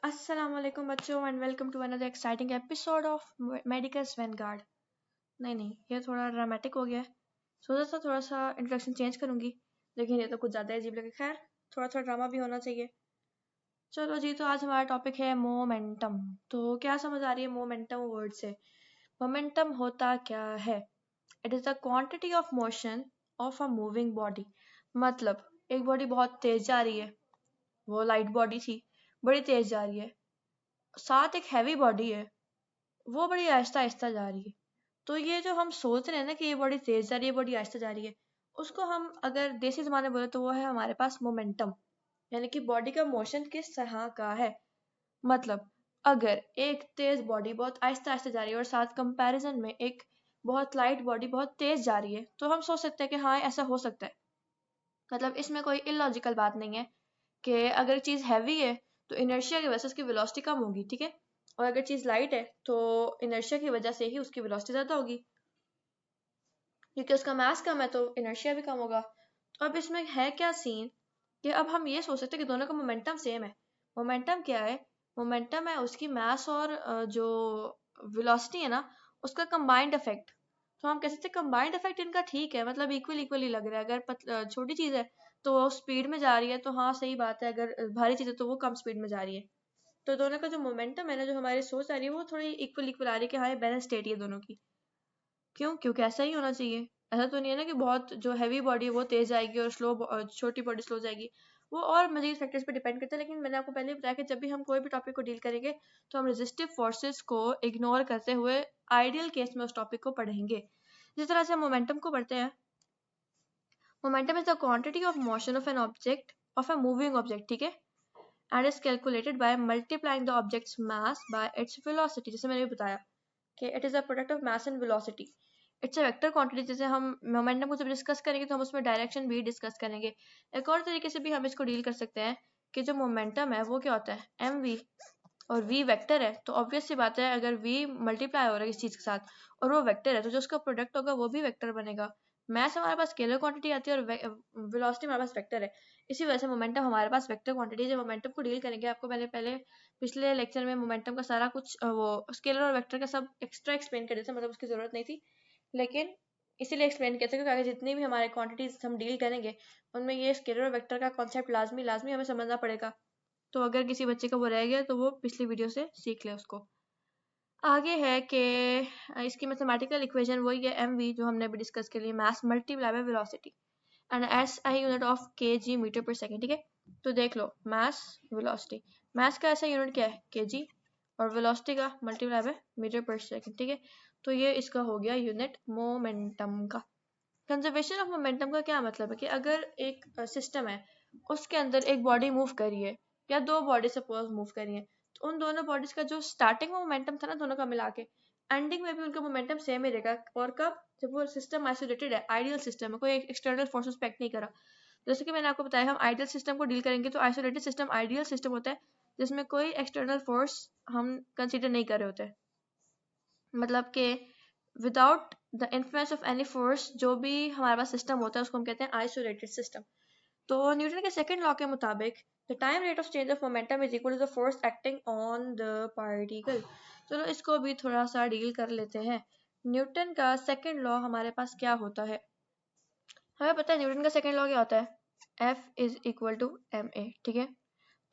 अस्सलाम वालेकुम बच्चों and welcome to another exciting episode of medical vanguard. नहीं, ये थोड़ा ड्रामेटिक हो गया है। सोचा था थोड़ा सा इंट्रोडक्शन चेंज करूंगी, लेकिन ये तो कुछ ज़्यादा अजीब लगे। खैर, थोड़ा थोड़ा ड्रामा भी होना चाहिए। चलो जी, तो आज हमारा टॉपिक है मोमेंटम। तो क्या समझ आ रही है मोमेंटम वर्ड से? मोमेंटम होता क्या है? It is the quantity of motion of a moving body. मतलब एक बॉडी बहुत तेज जा रही है, वो लाइट बॉडी थी, बड़ी तेज जा रही है। साथ एक हैवी बॉडी है, वो बड़ी आहिस्ता आहिस्ता जा रही है। तो ये जो हम सोच रहे हैं ना कि ये बॉडी तेज जा रही है, बॉडी आहिस्ता जा रही है, उसको हम अगर देसी जमाने में बोले तो वो है हमारे पास मोमेंटम, यानी कि बॉडी का मोशन किस तरह का है। मतलब अगर एक तेज बॉडी बहुत आहिस्ता आहिस्ता जा रही है और साथ कंपैरिजन में एक बहुत लाइट बॉडी बहुत तेज जा रही है, तो हम सोच सकते हैं कि हाँ ऐसा हो सकता है। मतलब इसमें कोई इलॉजिकल बात नहीं है कि अगर चीज़ हैवी है तो इनर्शिया की वजह से उसकी वेलोसिटी कम होगी, ठीक है। और अगर चीज़ लाइट है तो इनर्शिया की वजह से ही उसकी वेलोसिटी ज़्यादा होगी, क्योंकि उसका मास कम है तो इनर्शिया भी कम होगा। तो अब इसमें है क्या सीन कि अब हम ये सोच सकते हैं कि दोनों का मोमेंटम सेम है। मोमेंटम क्या है? मोमेंटम है उसकी मास और जो वेलोसिटी है ना, उसका कंबाइंड इफेक्ट। तो हम कह सकते हैं कंबाइंड इफेक्ट इनका ठीक है, मतलब इक्वल इक्वली लग रहा है। अगर छोटी चीज़ है तो वो स्पीड में जा रही है तो हाँ सही बात है, अगर भारी चीज़ है तो वो कम स्पीड में जा रही है। तो दोनों का जो मोमेंटम है ना, जो हमारी सोच आ रही है, वो थोड़ी इक्वल इक्वल आ रही है कि हाँ ये बैलेंस स्टेट है दोनों की। क्यों? क्योंकि ऐसा ही होना चाहिए। ऐसा तो नहीं है ना कि बहुत जो हैवी बॉडी है वो तेज जाएगी और छोटी बॉडी स्लो जाएगी। वो और मजीद फैक्टर्स पे डिपेंड करता है। लेकिन मैंने आपको पहले ही बताया कि जब भी हम कोई भी टॉपिक को डील करेंगे तो हम रेजिस्टिव फोर्सेस को इग्नोर करते हुए आइडियल केस में उस टॉपिक को पढ़ेंगे। जिस तरह से हम मोमेंटम को पढ़ते हैं, momentum is the quantity of motion of an object, of a moving object, ठीक है, and is calculated by multiplying the objects mass by its velocity. जैसे मैंने भी बताया कि it is a product of mass and velocity. It's a vector quantity. जैसे हम momentum को जब डिस्कस करेंगे तो हम उसमें डायरेक्शन भी डिस्कस करेंगे। एक और तरीके से भी हम इसको डील कर सकते हैं कि जो मोमेंटम है वो क्या होता है, एम वी, और v वेक्टर है तो ऑब्वियस सी बात है अगर v मल्टीप्लाई हो रहा है इस चीज के साथ और वो वेक्टर है तो जो उसका प्रोडक्ट होगा वो भी वेक्टर बनेगा। मैथ हमारे पास स्केलर क्वांटिटी आती है और वेलोसिटी हमारे पास वेक्टर है। इसी वजह से मोमेंटम हमारे पास वेक्टर क्वांटिटी है। जब मोमेंटम को डील करेंगे, आपको मैंने पहले पिछले लेक्चर में मोमेंटम का सारा कुछ वो स्केलर और वेक्टर का सब एक्स्ट्रा एक्सप्लेन कर दिया था, मतलब उसकी जरूरत नहीं थी, लेकिन इसीलिए एक्सप्लेन किया था क्योंकि आगे जितनी भी हमारे क्वांटिटीज हम डील करेंगे उनमें ये स्केलर और वेक्टर का कॉन्सेप्ट लाजमी लाजमी हमें समझना पड़ेगा। तो अगर किसी बच्चे का वो रह गया तो वो पिछली वीडियो से सीख ले उसको। आगे है कि इसकी मैथमेटिकल इक्वेशन वही है एम वी जो हमने अभी डिस्कस कर ली, mass multiply by velocity and S I unit of K G metre पर सेकेंड, ठीक है। तो देख लो, मास वेलोसिटी, मास का ऐसा यूनिट क्या है के जी, और वेलोसिटी का मल्टीप्लाई बाय मीटर पर सेकेंड, ठीक है। तो ये इसका हो गया यूनिट मोमेंटम का। कंजर्वेशन ऑफ मोमेंटम का क्या मतलब है कि अगर एक सिस्टम है उसके अंदर एक बॉडी मूव कर रही है या दो बॉडी सपोज मूव कर रही है, तो उन दोनों बॉडीज का जो स्टार्टिंग में मोमेंटम था ना दोनों का मिला के, एंडिंग में भी उनका मोमेंटम सेम ही रहेगा। और कब? जब वो सिस्टम आइसोलेटेड है, आइडियल सिस्टम है, कोई एक्सटर्नल फोर्सेस पे एक्ट नहीं करा। जैसे कि मैंने आपको बताया हम आइडियल सिस्टम को डील करेंगे तो आइसोलेटेड सिस्टम आइडियल सिस्टम होता है जिसमें कोई एक्सटर्नल फोर्स हम कंसिडर नहीं कर रहे होते। मतलब कि without the influence of any force जो भी हमारे पास सिस्टम होता है उसको हम कहते हैं आइसोलेटेड सिस्टम। तो न्यूटन के सेकंड लॉ के मुताबिक the time rate of change of momentum is equal to the force acting on the particle. चलो इसको भी थोड़ा सा डील कर लेते हैं। न्यूटन का सेकंड लॉ हमारे पास क्या होता है? हमें पता है न्यूटन का सेकंड लॉ क्या होता है, F is equal to M A, ठीक है।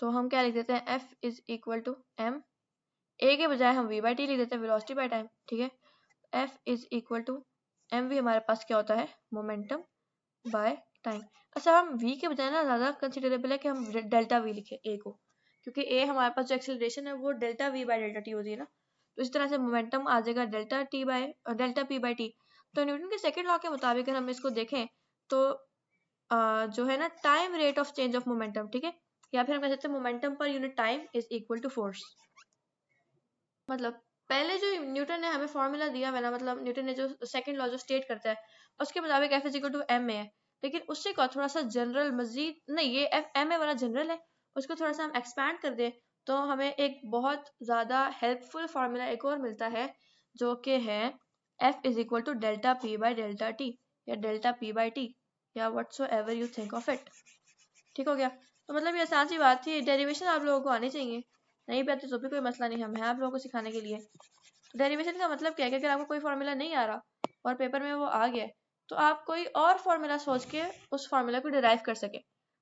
तो हम क्या लिख देते हैं, F is equal to M A के बजाय हम v बाई टी लिख देते हैं, वेलोसिटी बाय टाइम, ठीक है। F is equal to M V हमारे पास क्या होता है, मोमेंटम बाय टाइम। अच्छा, हम v के बजाय ना ज़्यादा कंसिडरेबल है कि हम डेल्टा v लिखें a को, क्योंकि a हमारे पास जो एक्सेलरेशन है वो delta v bye delta T होती है ना। तो इस तरह से मोमेंटम आ जाएगा डेल्टा p बाय टी। तो न्यूटन के सेकंड लॉ के मुताबिक अगर हम इसको देखें तो जो है ना time rate of change of momentum, ठीक है, या फिर हम कह सकते हैं मोमेंटम पर unit time is equal to force. मतलब पहले जो न्यूटन ने हमें फॉर्मूला दिया है ना, मतलब न्यूटन ने जो सेकंड लॉ जो स्टेट करता है उसके मुताबिक F is equal to M A है, लेकिन उससे का थोड़ा सा जनरल मजीद नहीं, ये एफ एम ए वाला जनरल है, उसको थोड़ा सा हम एक्सपैंड कर दें तो हमें एक बहुत ज़्यादा हेल्पफुल फार्मूला एक और मिलता है जो कि है F is equal to delta P by delta T या डेल्टा पी बाई टी या whatsoever you think of it. ठीक हो गया? तो मतलब ये आसान सी बात थी, डेरिवेशन आप लोगों को आनी चाहिए। नहीं भी आती तो भी कोई मसला नहीं, हम हैं आप लोगों को सिखाने के लिए। तो डेरिवेशन का मतलब क्या है कि अगर आपको कोई फार्मूला नहीं आ रहा और पेपर में वो आ गया तो आप कोई और फार्मूला सोच के उस फार्मूला को डिराइव कर सके।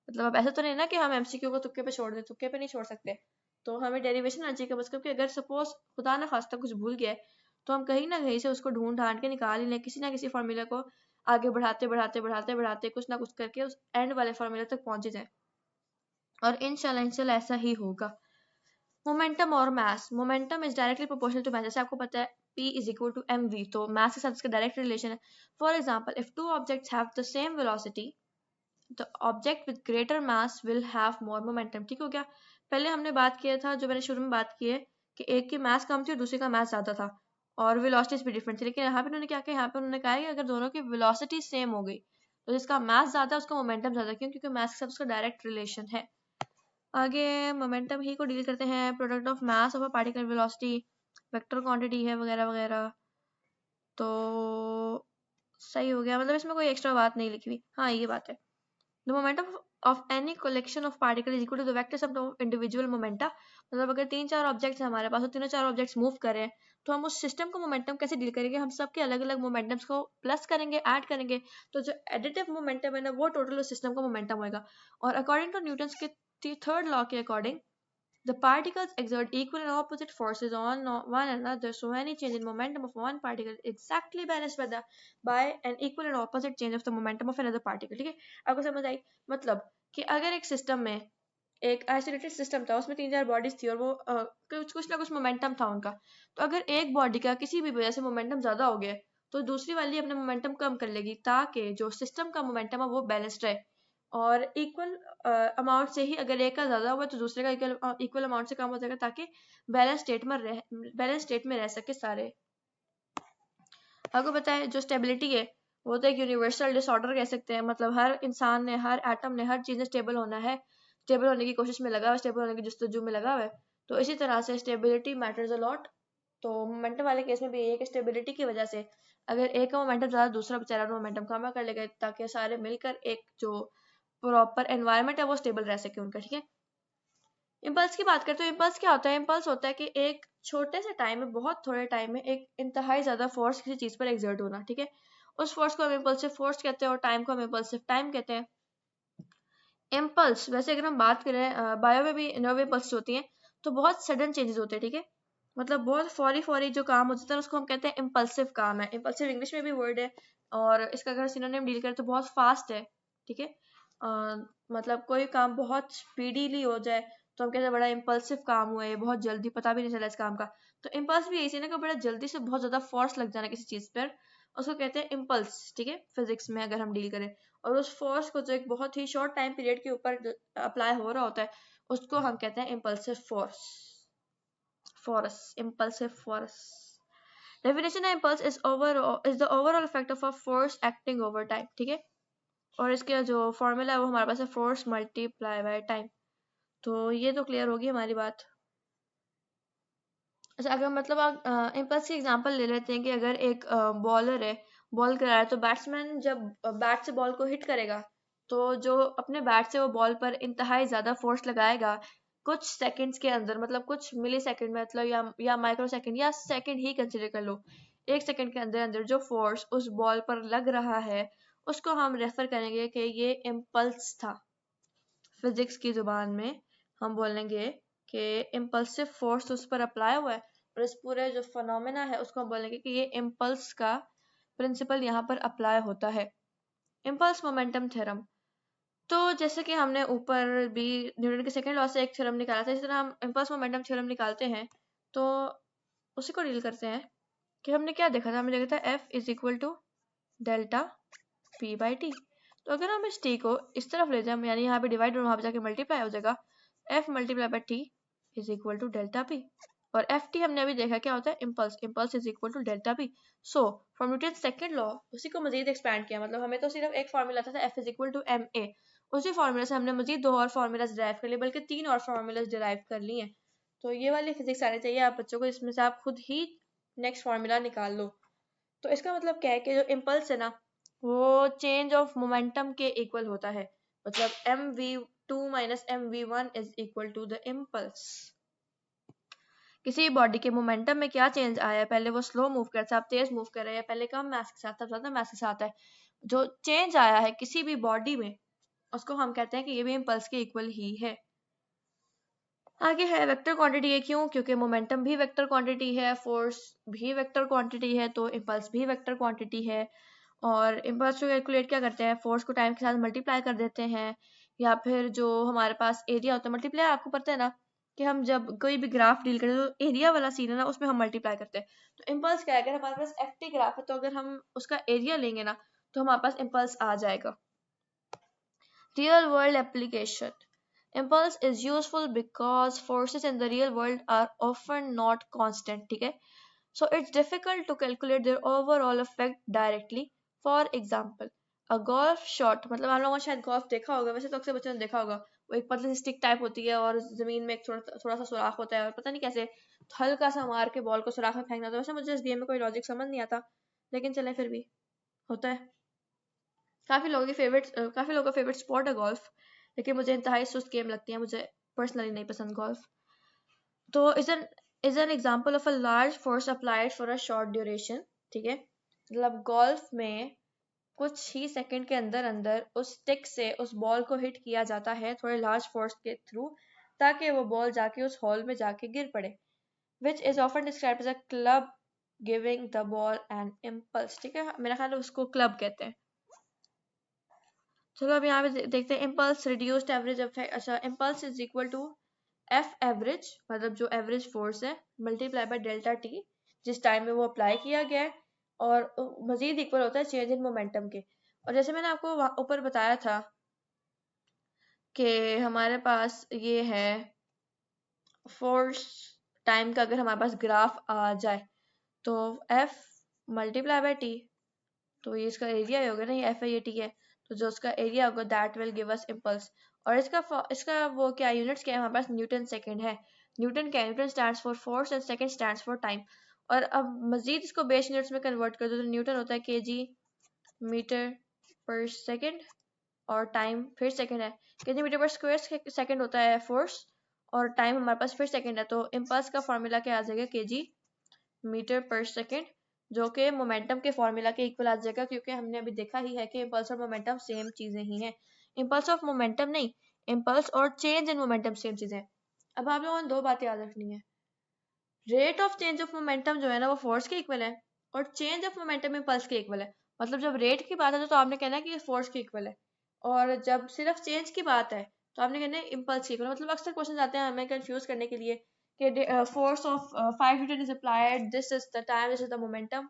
मतलब अब ऐसा तो नहीं ना कि हम एमसीक्यू को तुक्के पे छोड़ दें, तुक्के पे नहीं छोड़ सकते। तो हमें डेरिवेशन आना चाहिए, बस कि अगर सपोज खुदा ना खास्ता कुछ भूल गया तो हम कहीं ना कहीं से उसको ढूंढ ढांड के निकाल ही लें, किसी ना किसी फार्मूला को आगे बढ़ाते बढ़ाते बढ़ाते बढ़ाते कुछ ना कुछ करके उस एंड वाले फार्मूले तक पहुंचे जाए। और इंशाल्लाह ऐसा ही होगा। मोमेंटम और mass, momentum is directly proportional to mass, जैसे आपको पता है P is equal to mv, तो मास के साथ इसका डायरेक्ट रिलेशन है। For example if two objects have the same velocity, the object with greater mass will have more momentum. ठीक हो गया। पहले हमने बात किया था, जो मैंने शुरू में बात की है, कि एक की मास कम थी और दूसरे का मास ज्यादा था और वेलोसिटीज भी डिफरेंट थी, लेकिन यहाँ पे उन्होंने क्या किया, यहाँ पे उन्होंने कहा कि अगर दोनों की वेलोसिटी सेम हो गई तो जिसका मास ज्यादा उसका मोमेंटम ज्यादा, क्यों? क्योंकि मास के साथ उसका डायरेक्ट रिलेशन है। आगे मोमेंटम ही को डील करते हैं, product of mass of a particle velocity, vector quantity है वगैरह वगैरह। तो सही हो गया, मतलब इसमें कोई एक्स्ट्रा बात नहीं लिखी हुई। हाँ ये बात है, the momentum of any collection of particle is equal to the vector sum of individual momenta. मतलब अगर 3-4 ऑब्जेक्ट्स हैं हमारे पास और तीनों 4 ऑब्जेक्ट्स मूव कर रहे हैं तो हम उस सिस्टम को मोमेंटम कैसे डील करेंगे, हम सबके अलग अलग मोमेंटम्स को प्लस करेंगे, ऐड करेंगे, तो जो एडिटिव मोमेंटम है ना वो टोटल उस सिस्टम का मोमेंटम होगा। और अकॉर्डिंग टू न्यूटन्स के थर्ड लॉ के according the particles exert equal and opposite forces on one another, so any change in momentum of one particle is exactly balanced by an equal and opposite change of the momentum of another particle। ठीक है, आपको समझ आई? मतलब कि अगर एक system में एक आइसोलेटेड सिस्टम था, उसमें 3-4 बॉडीज थी और वो कुछ ना कुछ मोमेंटम था उनका, तो अगर एक बॉडी का किसी भी वजह से मोमेंटम ज्यादा हो गया तो दूसरी वाली अपना मोमेंटम कम कर लेगी ताकि जो सिस्टम का मोमेंटम है वो बैलेंस्ड रहे। और इक्वल अमाउंट से ही अगर एक का ज्यादा हुआ तो दूसरे का इक्वल अमाउंट से कम हो जाएगा ताकि बैलेंस स्टेट में रह सके सारे। आपको पता है जो स्टेबिलिटी है वो तो एक यूनिवर्सल डिसऑर्डर कह सकते हैं, मतलब हर इंसान ने, हर एटम ने, हर चीज ने स्टेबल होना है, स्टेबल होने की कोशिश में लगा हुआ है, स्टेबल होने की जस्तजू में लगा हुआ है। तो इसी तरह से स्टेबिलिटी मैटर्स अ लॉट। तो मोमेंटम वाले केस में भी ये है कि स्टेबिलिटी की वजह से अगर एक का मोमेंटम ज्यादा दूसरा बेचारा मोमेंटम कम कर लेगा ताकि सारे मिलकर एक जो प्रॉपर एनवायरनमेंट है वो स्टेबल रह सके उनका। ठीक है, इम्पल्स की बात करते हैं। इम्पल्स क्या होता है? इम्पल्स होता है कि एक छोटे से टाइम में, बहुत थोड़े टाइम में एक इंतहाई ज्यादा फोर्स किसी चीज पर एक्सर्ट होना। ठीक है, उस फोर्स को हम इम्पल्सिव फोर्स कहते हैं और टाइम को हम इम्पल्सिव टाइम कहते हैं। इम्पल्स वैसे अगर हम बात करें बायो में भी नर्व इम्पल्स होती हैं तो बहुत सडन चेंजेस होते हैं। ठीक है, मतलब बहुत फौरी फौरी जो काम हो जाता है उसको हम कहते हैं इम्पल्सिव काम है। इम्पल्सिव इंग्लिश में भी वर्ड है और इसका अगर सिनोनिम डील करें तो बहुत फास्ट है। ठीक है, मतलब कोई काम बहुत स्पीडीली हो जाए तो हम कहते हैं बड़ा इम्पल्सिव काम हुआ है, बहुत जल्दी, पता भी नहीं चला इस काम का। तो इम्पल्स भी ऐसी ना कि बड़ा जल्दी से बहुत ज्यादा फोर्स लग जाना किसी चीज पर, उसको कहते हैं इम्पल्स। ठीक है, फिजिक्स में अगर हम डील करें, और उस फोर्स को जो एक बहुत ही शॉर्ट टाइम पीरियड के ऊपर अप्लाई हो रहा होता है उसको हम कहते हैं impulsive impulsive force। Definition of impulse is the overall effect of a force acting over time। ठीक है, और इसका जो फॉर्मूला है वो हमारे पास है फोर्स मल्टीप्लाई बाय टाइम। तो ये तो क्लियर होगी हमारी बात। अच्छा, अगर मतलब आप इम्पल्स की एग्जांपल ले लेते हैं कि अगर एक बॉलर है, बॉल करा है, तो बैट्समैन जब बैट से बॉल को हिट करेगा तो जो अपने बैट से वो बॉल पर इंतहाई ज्यादा फोर्स लगाएगा कुछ सेकंड्स के अंदर, मतलब कुछ मिली सेकंड में, मतलब या माइक्रो सेकंड या सेकंड ही कंसिडर कर लो, एक सेकंड के अंदर अंदर जो फोर्स उस बॉल पर लग रहा है उसको हम रेफर करेंगे कि ये इम्पल्स था। फिजिक्स की जुबान में हम बोलेंगे कि इम्पल्सिव फोर्स उस पर अप्लाई हुआ है और इस पूरे जो फिनोमेना है उसको हम बोलेंगे कि ये इम्पल्स का प्रिंसिपल यहाँ पर अप्लाई होता है। इम्पल्स मोमेंटम थ्योरम, तो जैसे कि हमने ऊपर भी न्यूटन के सेकंड लॉ से एक थ्योरम निकाला था, इसी तरह हम इम्पल्स मोमेंटम थ्योरम निकालते हैं। तो उसी को डील करते हैं कि हमने क्या देखा था, हमने देखा था F is equal to delta P by T. तो अगर हम इस टी को इस तरफ ले जाए, यानी यहाँ पे डिवाइड और वहां पे जाके मल्टीप्लाई हो जाएगा, F multiply by T is equal to delta P। और एफ टी हमने अभी देखा क्या होता है, impulse is equal to delta P. So from Newton second law उसी को मजीद एक्सपैंड किया, मतलब हमें तो सिर्फ एक फार्मूला था F is equal to M A, उसी फार्मूला से हमने मजीद 2 और फार्मूलाज डिराइव कर लिए, बल्कि 3 और फार्मूलाज डिराइव कर लिए। तो ये वाली फिजिक्स आनी चाहिए आप बच्चों को, इसमें से आप खुद ही नेक्स्ट फार्मूला निकाल लो। तो इसका मतलब क्या है कि जो इम्पल्स है ना वो चेंज ऑफ मोमेंटम के इक्वल होता है, मतलब mv2 minus mv1 is equal to the impulse. किसी भी बॉडी के मोमेंटम में क्या चेंज आया है, पहले वो स्लो मूव कर रहा था, अब तेज मूव कर रहा है, पहले कम मास के साथ, अब ज्यादा मास के साथ है, जो चेंज आया है किसी भी बॉडी में उसको हम कहते हैं कि ये भी इम्पल्स के इक्वल ही है। आगे है वेक्टर क्वांटिटी है, क्यों? क्योंकि मोमेंटम भी वेक्टर क्वांटिटी है, फोर्स भी वेक्टर क्वांटिटी है, तो इम्पल्स भी वेक्टर क्वांटिटी है। और इम्पल्स को कैलकुलेट क्या करते हैं, फोर्स को टाइम के साथ मल्टीप्लाई कर देते हैं, या फिर जो हमारे पास एरिया होता है मल्टीप्लाई, आपको पता है ना कि हम जब कोई भी ग्राफ डील करते हैं तो एरिया वाला सीन है ना उसमें हम मल्टीप्लाई करते हैं। तो इम्पल्स क्या है, अगर हमारे पास एफ टी ग्राफ है तो अगर हम उसका एरिया लेंगे ना तो हमारे पास इम्पल्स आ जाएगा। Real world application, impulse is useful because forces in the real world are often not constant, ठीक है? So it's difficult to calculate their overall effect directly. For example, a golf shot, मतलब आप लोगों ने शायद golf देखा होगा, वैसे तो अक्सर बच्चों ने देखा होगा, वो एक पतली सी स्टिक टाइप होती है और जमीन में एक थोड़ा सा सुराख होता है और पता नहीं कैसे हल्का सा मार के बॉल को सुराख में फेंकना था। वैसे मुझे इस गेम में कोई लॉजिक समझ नहीं आता, लेकिन चले फिर भी होता है। काफ़ी लोगों का फेवरेट स्पोर्ट है गोल्फ, लेकिन मुझे इंतहाई सुस्त गेम लगती है, मुझे पर्सनली नहीं पसंद गोल्फ। तो is an example of a large force applied for a short duration, ठीक है? मतलब गोल्फ में कुछ ही सेकंड के अंदर अंदर उस स्टिक से उस बॉल को हिट किया जाता है थोड़े लार्ज फोर्स के थ्रू, ताकि वो बॉल जाके उस हॉल में जाके गिर पड़े, which is often described as a club giving the ball an impulse, ठीक है? मेरा ख्याल है उसको क्लब कहते हैं। चलो अब यहाँ पे देखते हैं इम्पल्स रिड्यूस्ड एवरेज इफेक्ट। अच्छा, impulse is equal to F average, मतलब जो एवरेज फोर्स है, मल्टीप्लाई बाय डेल्टा टी, जिस टाइम में वो अप्लाई किया गया है, और मजीद इक्वल होता है चेंज इन मोमेंटम के। और जैसे मैंने आपको ऊपर बताया था कि हमारे पास ये है फोर्स टाइम का, अगर हमारे पास ग्राफ आ जाए तो एफ मल्टीप्लाई बाय टी, तो ये इसका एरिया ही होगा ना, ये एफ है ये टी है, तो जो उसका एरिया होगा that will give us impulse. और इसका वो क्या यूनिट्स क्या है, हमारे पास न्यूटन सेकंड है। न्यूटन क्या है, Newton stands for force and second stands for time. और अब मजीद इसको बेस यूनिट्स में कन्वर्ट कर दो तो न्यूटन होता है केजी मीटर पर सेकंड, और टाइम फिर सेकंड है, केजी मीटर पर स्क्वायर सेकंड होता है फोर्स, और टाइम हमारे पास फिर सेकंड है, तो इम्पल्स का फॉर्मूला क्या आ जाएगा, केजी मीटर पर सेकंड, जो कि मोमेंटम के फॉर्मूला के इक्वल आ जाएगा, क्योंकि हमने अभी देखा ही है कि इम्पल्स और मोमेंटम सेम चीजें ही हैं। इम्पल्स ऑफ मोमेंटम नहीं, इम्पल्स और चेंज इन मोमेंटम सेम चीजें हैं। अब आप लोगों ने दो बातें याद रखनी है, rate of change of momentum जो है ना वो फोर्स के इक्वल है, और चेंज ऑफ मोमेंटम इम्पल्स के इक्वल है। मतलब जब रेट की बात है तो आपने कहना है कि फोर्स के इक्वल है, और जब सिर्फ चेंज की बात है तो आपने कहना है इम्पल्स के इक्वल। मतलब अक्सर क्वेश्चन आते हैं हमें कंफ्यूज करने के लिए कि force of 5 Newton is applied, this is the time, this is the momentum,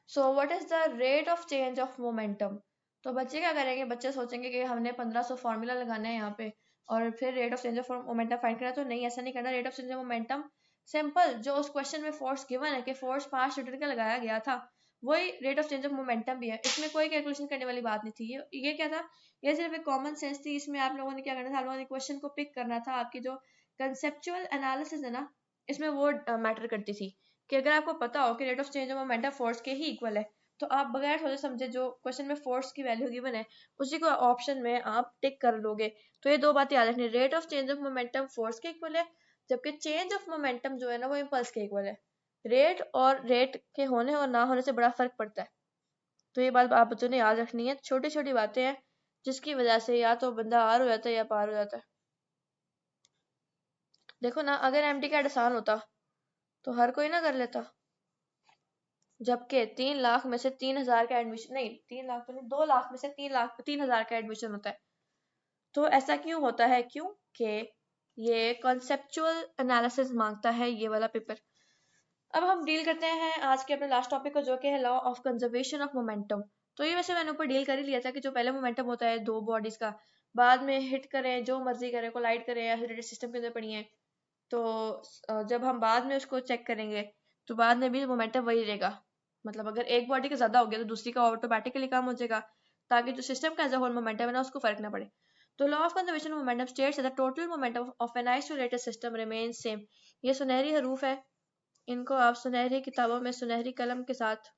so what is the rate of change of momentum? तो बच्चे क्या करेंगे, बच्चे सोचेंगे कि हमने 1500 फॉर्मूला लगाना है यहाँ पे और फिर rate of change of momentum find करना है। तो नहीं, ऐसा नहीं करना। Rate of change of momentum simple, जो उस क्वेश्चन में फोर्स गिवन है कि फोर्स 5 न्यूटन का लगाया गया था, वही rate of change of momentum भी है। इसमें कोई कैलकुलेशन करने वाली बात नहीं थी। ये क्या था, ये सिर्फ एक कॉमन सेंस थी। इसमें आप लोगों ने क्या करना था, आप लोगों ने क्वेश्चन को पिक करना था। आपकी जो कंसेप्चुअल एनालिसिस है ना, इसमें वो मैटर करती थी कि अगर आपको पता हो कि rate of change of momentum force के ही इक्वल है, तो आप बगैर सोचे समझे जो क्वेश्चन में फोर्स की वैल्यू गिवन है उसी को ऑप्शन में आप टिक कर लोगे। तो ये दो बातें याद रखनी, rate of change of momentum force के इक्वल है, जबकि चेंज ऑफ मोमेंटम जो है ना वो इम्पल्स के इक्वल है। रेट के होने और ना होने से बड़ा फर्क पड़ता है। तो ये बात आप बच्चों ने याद रखनी है। छोटी छोटी बातें हैं जिसकी वजह से या तो बंदा आर हो जाता है या पार हो जाता है। देखो ना, अगर एमडी कैट आसान होता तो हर कोई ना कर लेता, जबकि 3 लाख में से 3000 का एडमिशन, नहीं 3 लाख तो नहीं, 2 लाख में से 3,000 का एडमिशन होता है। तो ऐसा क्यों होता है, क्योंकि ये कॉन्सेप्चुअल एनालिसिस मांगता है ये वाला पेपर। अब हम डील करते हैं आज के अपने लास्ट टॉपिक को, जो कि है law of conservation of momentum. तो ये वैसे मैंने ऊपर डील कर ही लिया था कि जो पहले मोमेंटम होता है दो बॉडीज का, बाद में हिट करें जो मर्जी करें, कोलाइड करें या रिलेटेड सिस्टम के अंदर पड़ी, तो जब हम बाद में उसको चेक करेंगे तो बाद में भी मोमेंटम वही रहेगा। मतलब अगर एक बॉडी का ज्यादा हो गया तो दूसरी का ऑटोमेटिकली कम हो जाएगा, ताकि जो सिस्टम का एज अ होल मोमेंटम है ना उसको फर्क ना पड़े। तो law of conservation momentum states that the total momentum of an isolated system remains same. ये सुनहरी हरूफ है, इनको आप सुनहरी किताबों में सुनहरी कलम के साथ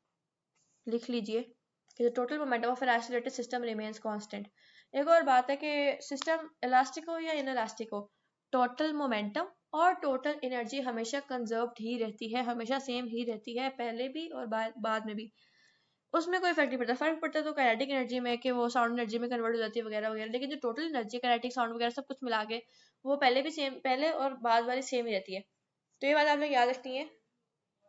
लिख लीजिए कि the total momentum of an isolated system remains constant. एक और बात है कि सिस्टम इलास्टिक हो या इनइलास्टिक हो, टोटल मोमेंटम और टोटल एनर्जी हमेशा कंजर्व्ड ही रहती है, हमेशा सेम ही रहती है, पहले भी और बाद में भी, उसमें कोई फर्क नहीं पड़ता। फर्क पड़ता है तो काइनेटिक एनर्जी में कि वो साउंड एनर्जी में कन्वर्ट हो जाती है वगैरह वगैरह, लेकिन जो टोटल एनर्जी काइनेटिक साउंड वगैरह सब कुछ मिला के वो पहले भी सेम, पहले और बाद वाली सेम ही रहती है। तो ये बात आप लोग याद रखनी है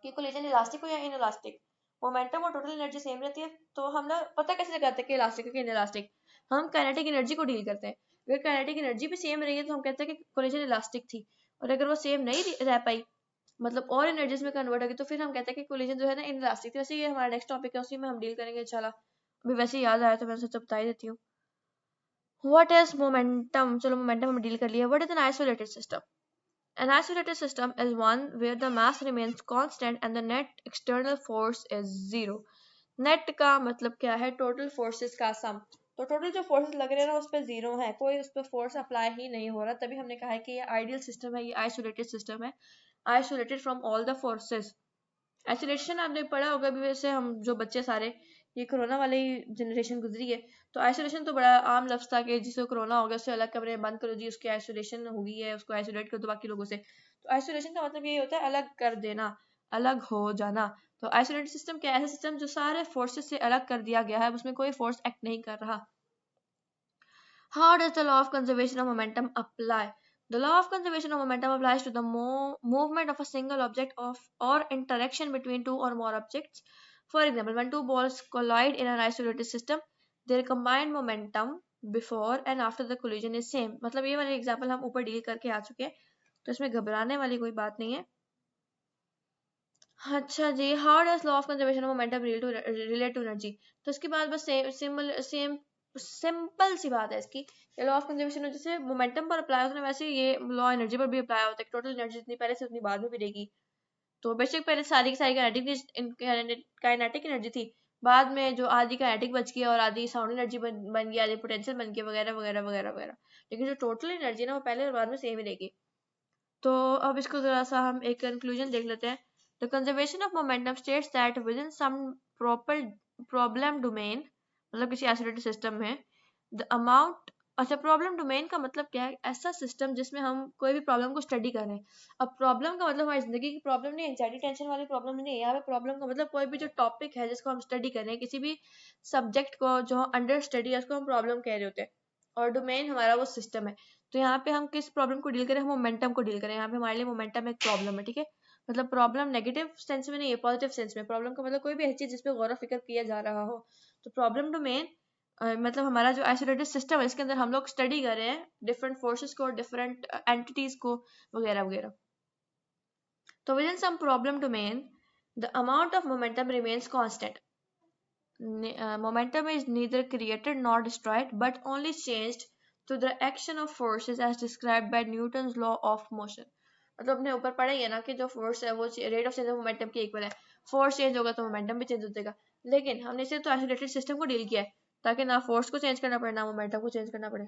कि कोलिजन इलास्टिक हो या इनइलास्टिक, मोमेंटम और टोटल एनर्जी सेम रहती है। तो हम ना पता कैसे लगाते हैं कि इलास्टिक है कि इनइलास्टिक, हम काइनेटिक एनर्जी को डील करते हैं। अगर काइनेटिक एनर्जी भी सेम रही है तो हम कहते हैं कि कोलिजन इलास्टिक थी, और अगर वो सेम नहीं रह पाई, मतलब और एनर्जीज में कन्वर्ट होगी, तो फिर हम कहते हैं कि कोलिजन जो है ना इनइलास्टिक थी। वैसे ये हमारा नेक्स्ट टॉपिक है, उसी में हम डील करेंगे इंशाल्लाह। अभी वैसे याद आया तो मैं सोचा बता ही देती हूँ। व्हाट इज मोमेंटम, चलो मोमेंटम हम डील कर लिया। What is an isolated system? An isolated system is one where the mass remains constant and the net external force is zero. Net का मतलब क्या है? टोटल फोर्सेस का सम। तो टोटल जो फोर्सेस लग रहे हैं ना उस पर जीरो है, कोई उस पर फोर्स अप्लाई ही नहीं हो रहा, तभी हमने कहा है कि ये आइडियल सिस्टम है, ये आइसोलेटेड सिस्टम है, isolated from all the forces. Isolation आपने पढ़ा होगा भी, वैसे हम जो बच्चे सारे ये कोरोना वाली जनरेशन गुजरी है, तो आइसोलेशन तो बड़ा आम लफ्ज था कि जिसे कोरोना हो गया उससे अलग कमरे में बंद करो जी, उसकी आइसोलेशन हो गई है, उसको आइसोलेट कर दो बाकी लोगों से। तो आइसोलेशन का मतलब ये होता है अलग कर देना, अलग हो जाना। तो आइसोलेटेड सिस्टम क्या है? ऐसा सिस्टम जो सारे फोर्सेस से अलग कर दिया गया है, उसमें कोई फोर्स एक्ट नहीं कर रहा। How does the law of conservation of momentum apply? The law of conservation of momentum applies to the movement of a single object or interaction between two or more objects. For example, when two balls collide in an isolated system, their combined momentum before and after the collision is same. मतलब ये वाले example हम ऊपर deal करके आ चुके हैं, तो इसमें घबराने वाली कोई बात नहीं है। अच्छा जी, how does law of conservation of momentum relate to energy? तो इसके बाद बस सेम सिंपल सी बात है इसकी। ये लॉ ऑफ कंजर्वेशन जैसे मोमेंटम पर अप्लाई होता है, वैसे ये लॉ एनर्जी पर भी अप्लाई होता है। टोटल एनर्जी जितनी पहले से उतनी बाद में भी रहेगी। तो बेशक पहले सारी की सारी काइनेटिक एनर्जी थी, बाद में जो आधी काइनेटिक बच गई और आधी साउंड एनर्जी बन गई, आधी पोटेंशियल बन गई वगैरह वगैरह वगैरह वगैरह, लेकिन जो टोटल एनर्जी ना वो पहले और बाद में सेम ही रहेगी। तो अब इसको जरा सा हम एक कंक्लूजन देख लेते हैं। The conservation of momentum states that within some proper problem domain, मतलब किसी आइसोलेटेड सिस्टम में the amount, अच्छा प्रॉब्लम डोमेन का मतलब क्या है? ऐसा सिस्टम जिसमें हम कोई भी प्रॉब्लम को स्टडी कर रहे हैं। अब प्रॉब्लम का मतलब हमारी जिंदगी की प्रॉब्लम नहीं, एंजाइटी टेंशन वाली प्रॉब्लम नहीं है। यहाँ पे प्रॉब्लम का मतलब कोई भी जो टॉपिक है जिसको हम स्टडी कर रहे हैं, किसी भी सब्जेक्ट को जो अंडर स्टडी है उसको हम प्रॉब्लम कह रहे होते हैं, और डोमेन हमारा वो सिस्टम है। तो यहाँ पे हम किस प्रॉब्लम को डील करें? हम मोमेंटम को डील करें। यहाँ पे हमारे लिए मोमेंटम एक प्रॉब्लम है, ठीक है? मतलब प्रॉब्लम नेगेटिव सेंस में नहीं है, पॉजिटिव सेंस में। प्रॉब्लम का मतलब कोई भी ऐसी चीज जिसपे गौर फिक्र किया जा रहा हो। तो प्रॉब्लम डोमेन मतलब हमारा जो आइसोलेटेड सिस्टम है इसके अंदर हम लोग स्टडी कर रहे हैं डिफरेंट फोर्सेस को, डिफरेंट एंटिटीज को वगैरह वगैरह। तो within some problem domain the amount of momentum remains constant. Momentum is neither created nor destroyed but only changed through the action of forces as described by Newton's law of motion. मतलब अपने ऊपर पढ़ा ही है ना कि जो force है वो rate of change of momentum के इक्वल है। फोर्स चेंज होगा तो मोमेंटम भी चेंज हो जाएगा, लेकिन हमने सिर्फ तो आइसोलेटेड सिस्टम को डील किया है ताकि ना फोर्स को चेंज करना पड़े ना मोमेंटम को चेंज करना पड़े।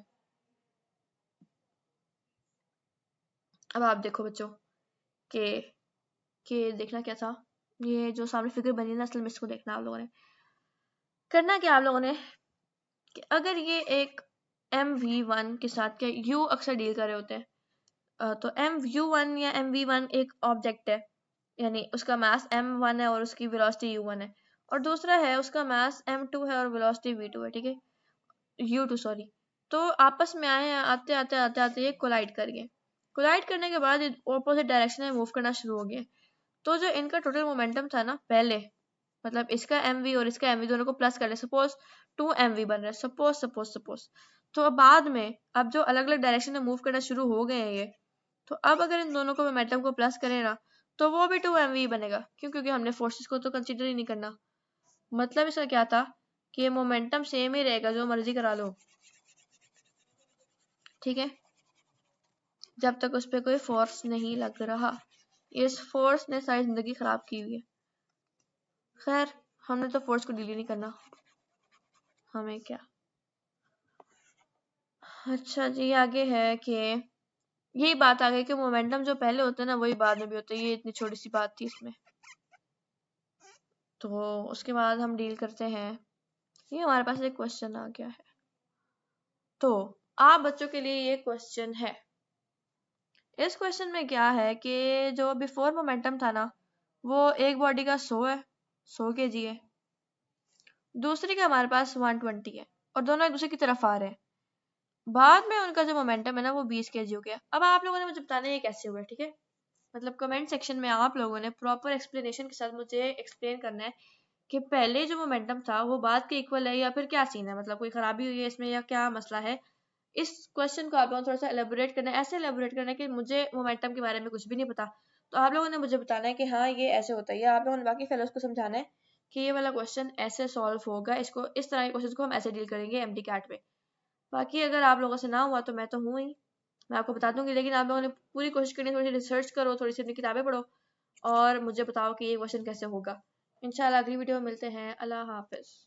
अब आप देखो बच्चों के देखना क्या था, ये जो सामने फिगर बनी है ना, असल में इसको देखना आप लोगों ने करना क्या, आप लोगों ने कि अगर ये एक MV1 के साथ क्या U अक्सर डील कर रहे होते हैं, तो MU1 या MV1 एक ऑब्जेक्ट है, यानी उसका मास M1 है और उसकी वेलोसिटी U1 है, और दूसरा है उसका मास M2 है और वेलोसिटी V2 है, ठीक है, U2 सॉरी। तो आपस में आए आते आते आते आते ये कोलाइड कर गए। कोलाइड करने के बाद ऑपोजिट डायरेक्शन में मूव करना शुरू हो गया। तो जो इनका टोटल मोमेंटम था ना पहले, मतलब इसका MV और इसका MV दोनों को प्लस कर ले, सपोज 2MV बन रहा है, सपोज। तो बाद में अब जो अलग अलग डायरेक्शन में मूव करना शुरू हो गए हैं ये, तो अब अगर इन दोनों को मोमेंटम को प्लस करें ना तो वो भी 2MV बनेगा। क्यों? क्योंकि हमने फोर्सेस को तो कंसीडर ही नहीं करना। मतलब इसका क्या था कि ये मोमेंटम सेम ही रहेगा, जो मर्जी करा लो, ठीक है, जब तक उस पर कोई फोर्स नहीं लग रहा। इस फोर्स ने सारी जिंदगी खराब की हुई है। खैर हमने तो फोर्स को डील ही नहीं करना, हमें क्या। अच्छा जी, आगे है कि यही बात आ गई कि मोमेंटम जो पहले होता है ना वही बाद में भी होता है। ये इतनी छोटी सी बात थी इसमें। तो उसके बाद हम डील करते हैं, ये हमारे पास एक क्वेश्चन आ गया है। तो आप बच्चों के लिए ये क्वेश्चन है, इस क्वेश्चन में क्या है कि जो बिफोर मोमेंटम था ना, वो एक बॉडी का 100 है, 100 kg है, दूसरी का हमारे पास 120 है, और दोनों एक दूसरे की तरफ आ रहे हैं। बाद में उनका जो मोमेंटम है ना वो 20 kg हो गया। अब आप लोगों ने मुझे बताना है ये कैसे हुआ, ठीक है? मतलब कमेंट सेक्शन में आप लोगों ने प्रॉपर एक्सप्लेनेशन के साथ मुझे एक्सप्लेन करना है कि पहले जो मोमेंटम था वो बाद के इक्वल है या फिर क्या सीन है, मतलब कोई खराबी हुई है इसमें या क्या मसला है। इस क्वेश्चन को आप लोगों ने थोड़ा सा एलेबोरेट करना है, ऐसे एलेबोरेट करना है कि मुझे मोमेंटम के बारे में कुछ भी नहीं पता, तो आप लोगों ने मुझे बताना है कि हाँ ये ऐसे होता है, या आप लोगों ने बाकी फेलोज को समझाना है कि ये वाला क्वेश्चन ऐसे सॉल्व होगा, इसको इस तरह के क्वेश्चन को हम ऐसे डील करेंगे एमडी कैट में। बाकी अगर आप लोगों से ना हुआ तो मैं तो हूँ ही, मैं आपको बता दूंगी, लेकिन आप लोगों ने पूरी कोशिश करनी है, थोड़ी सी रिसर्च करो, थोड़ी सी अपनी किताबें पढ़ो और मुझे बताओ कि ये क्वेश्चन कैसे होगा। इंशाल्लाह अगली वीडियो में मिलते हैं। अल्लाह हाफिज।